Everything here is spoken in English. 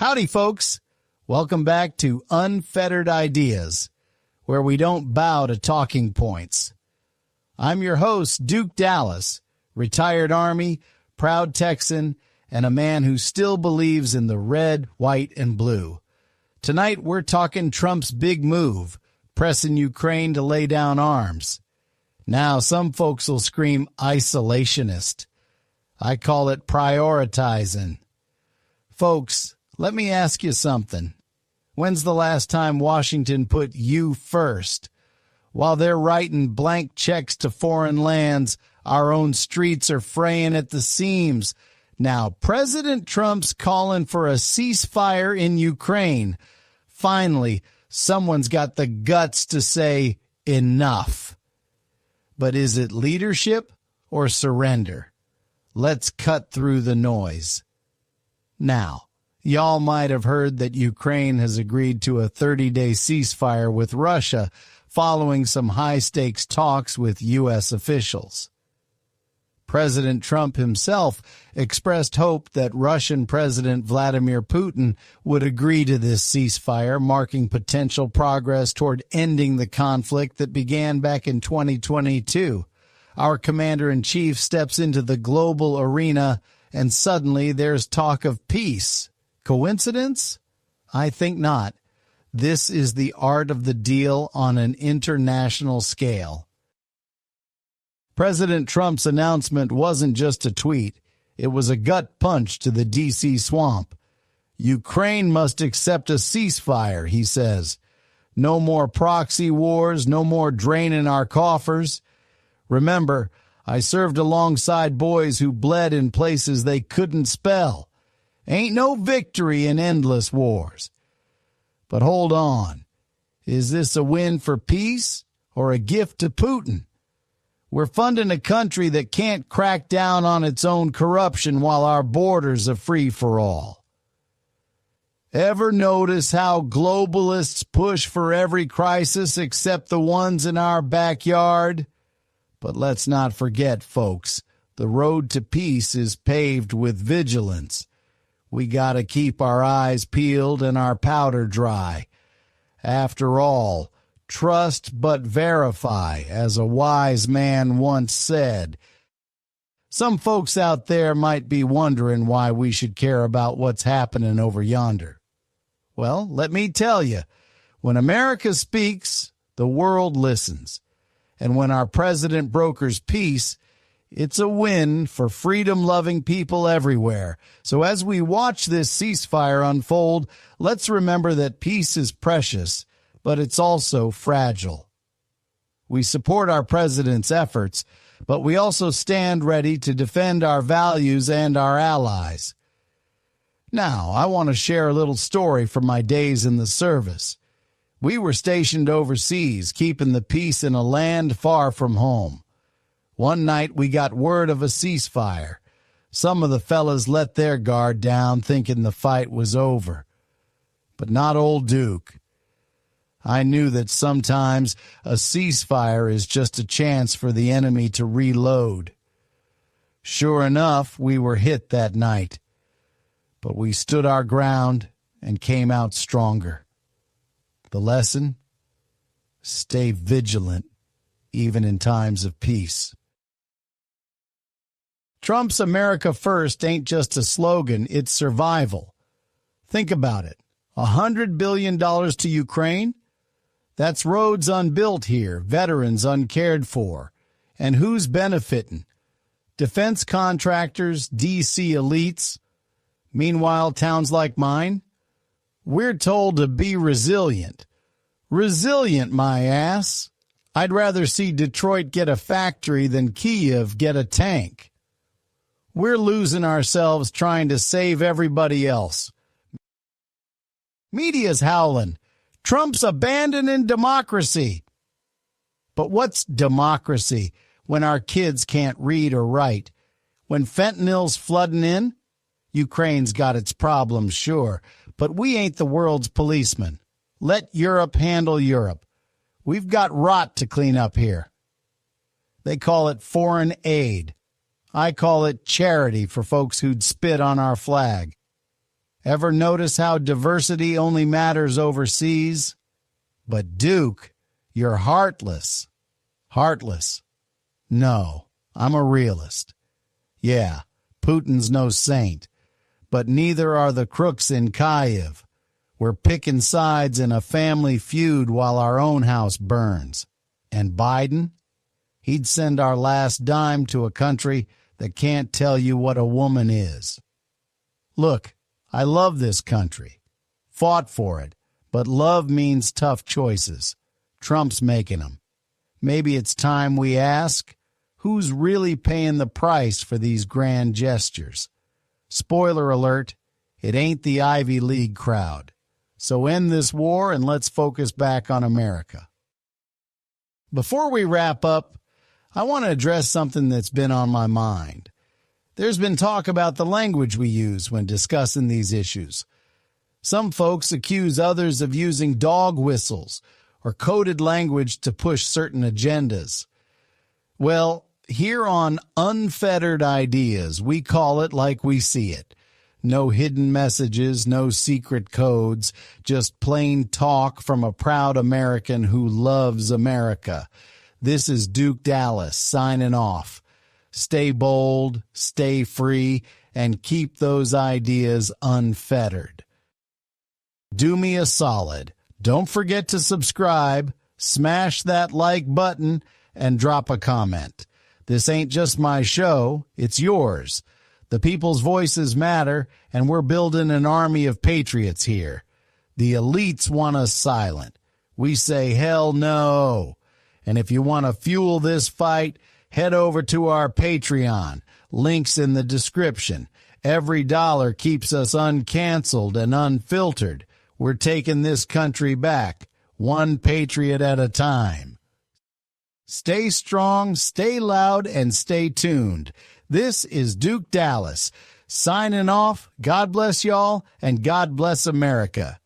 Howdy, folks. Welcome back to Unfettered Ideas, where we don't bow to talking points. I'm your host, Duke Dallas, retired Army, proud Texan, and a man who still believes in the red, white, and blue. Tonight, we're talking Trump's big move, pressing Ukraine to lay down arms. Now, some folks will scream isolationist. I call it prioritizing. Folks, let me ask you something. When's the last time Washington put you first? While they're writing blank checks to foreign lands, our own streets are fraying at the seams. Now, President Trump's calling for a ceasefire in Ukraine. Finally, someone's got the guts to say enough. But is it leadership or surrender? Let's cut through the noise. Now, y'all might have heard that Ukraine has agreed to a 30-day ceasefire with Russia following some high-stakes talks with U.S. officials. President Trump himself expressed hope that Russian President Vladimir Putin would agree to this ceasefire, marking potential progress toward ending the conflict that began back in 2022. Our commander-in-chief steps into the global arena, and suddenly there's talk of peace. Coincidence? I think not. This is the art of the deal on an international scale. President Trump's announcement wasn't just a tweet. It was a gut punch to the D.C. swamp. Ukraine must accept a ceasefire, he says. No more proxy wars, no more draining our coffers. Remember, I served alongside boys who bled in places they couldn't spell. Ain't no victory in endless wars. But hold on. Is this a win for peace or a gift to Putin? We're funding a country that can't crack down on its own corruption while our borders are free for all. Ever notice how globalists push for every crisis except the ones in our backyard? But let's not forget, folks, the road to peace is paved with vigilance. We gotta keep our eyes peeled and our powder dry. After all, trust but verify, as a wise man once said. Some folks out there might be wondering why we should care about what's happening over yonder. Well, let me tell you, when America speaks, the world listens. And when our president brokers peace, it's a win for freedom-loving people everywhere. So as we watch this ceasefire unfold, let's remember that peace is precious, but it's also fragile. We support our president's efforts, but we also stand ready to defend our values and our allies. Now, I want to share a little story from my days in the service. We were stationed overseas, keeping the peace in a land far from home. One night we got word of a ceasefire. Some of the fellas let their guard down, thinking the fight was over. But not old Duke. I knew that sometimes a ceasefire is just a chance for the enemy to reload. Sure enough, we were hit that night. But we stood our ground and came out stronger. The lesson? Stay vigilant, even in times of peace. Trump's America First ain't just a slogan, it's survival. Think about it. $100 billion to Ukraine? That's roads unbuilt here, veterans uncared for. And who's benefiting? Defense contractors, D.C. elites. Meanwhile, towns like mine? We're told to be resilient. Resilient, my ass. I'd rather see Detroit get a factory than Kyiv get a tank. We're losing ourselves trying to save everybody else. Media's howling. Trump's abandoning democracy. But what's democracy when our kids can't read or write? When fentanyl's flooding in? Ukraine's got its problems, sure, but we ain't the world's policeman. Let Europe handle Europe. We've got rot to clean up here. They call it foreign aid. I call it charity for folks who'd spit on our flag. Ever notice how diversity only matters overseas? But Duke, you're heartless. Heartless. No, I'm a realist. Yeah, Putin's no saint, but neither are the crooks in Kyiv. We're picking sides in a family feud while our own house burns. And Biden? He'd send our last dime to a country that can't tell you what a woman is. Look, I love this country. Fought for it, but love means tough choices. Trump's making them. Maybe it's time we ask, who's really paying the price for these grand gestures? Spoiler alert, it ain't the Ivy League crowd. So end this war and let's focus back on America. Before we wrap up, I want to address something that's been on my mind. There's been talk about the language we use when discussing these issues. Some folks accuse others of using dog whistles or coded language to push certain agendas. Well, here on Unfettered Ideas, we call it like we see it. No hidden messages, no secret codes, just plain talk from a proud American who loves America. This is Duke Dallas signing off. Stay bold, stay free, and keep those ideas unfettered. Do me a solid. Don't forget to subscribe, smash that like button, and drop a comment. This ain't just my show, it's yours. The people's voices matter, and we're building an army of patriots here. The elites want us silent. We say hell no. And if you want to fuel this fight, head over to our Patreon. Links in the description. Every dollar keeps us uncanceled and unfiltered. We're taking this country back, one patriot at a time. Stay strong, stay loud, and stay tuned. This is Duke Dallas, signing off. God bless y'all, and God bless America.